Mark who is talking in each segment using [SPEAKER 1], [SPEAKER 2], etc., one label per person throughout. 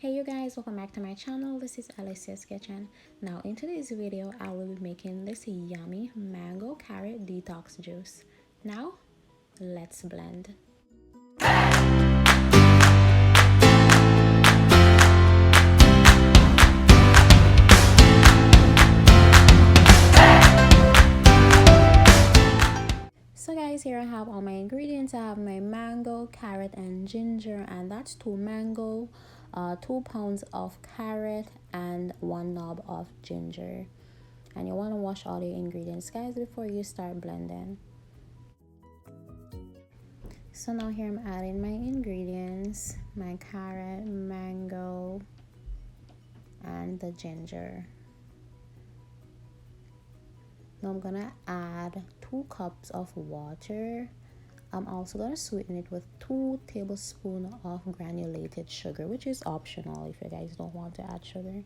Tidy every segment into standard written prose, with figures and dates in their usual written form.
[SPEAKER 1] Hey you guys, welcome back to my channel. This is Alicia's Kitchen. Now in today's video I will be making this yummy mango carrot detox juice. Now let's blend. So guys, here I have all my ingredients. I have my mango, carrot and ginger, and that's 2 mango, 2 pounds of carrot and 1 knob of ginger. And you want to wash all the ingredients, guys, before you start blending. So now here I'm adding my ingredients, my carrot, mango and the ginger. Now I'm gonna add 2 cups of water. I'm also gonna sweeten it with 2 tablespoons of granulated sugar, which is optional if you guys don't want to add sugar.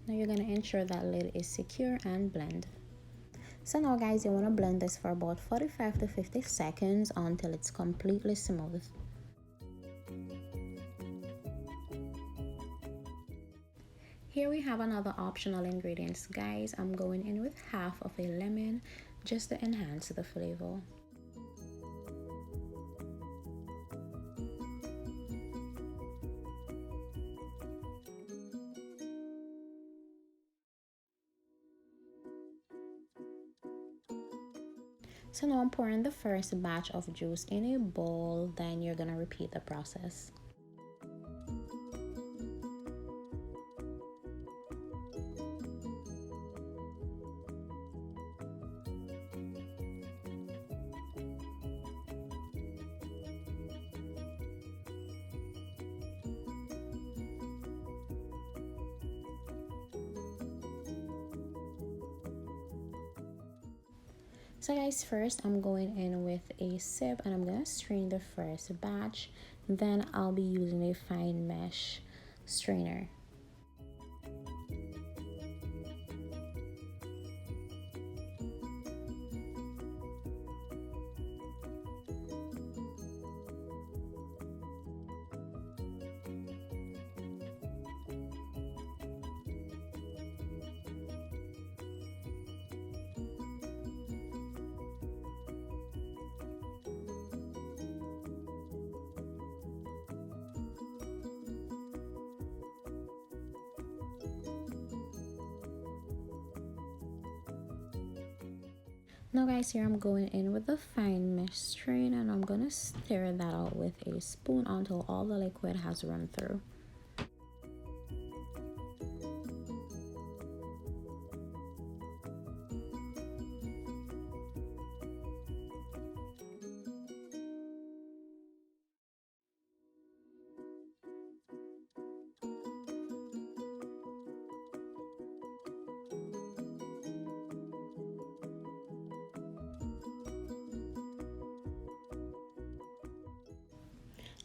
[SPEAKER 1] Now you're gonna ensure that lid is secure and blend. So now guys, you wanna blend this for about 45 to 50 seconds until it's completely smooth. Here we have another optional ingredients, guys. I'm going in with half of a lemon just to enhance the flavor. So now I'm pouring the first batch of juice in a bowl, then you're gonna repeat the process. So guys, first I'm going in with a sieve and I'm gonna strain the first batch. Then I'll be using a fine mesh strainer. Now guys, here I'm going in with the fine mesh strain and I'm gonna stir that out with a spoon until all the liquid has run through.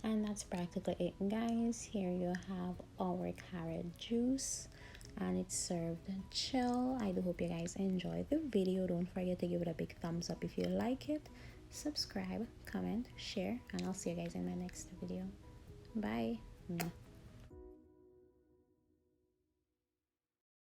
[SPEAKER 1] And that's practically it, guys. Here you have our carrot juice and it's served chill. I do hope you guys enjoyed the video. Don't forget to give it a big thumbs up if you like it. Subscribe, comment, share, and I'll see you guys in my next video. Bye.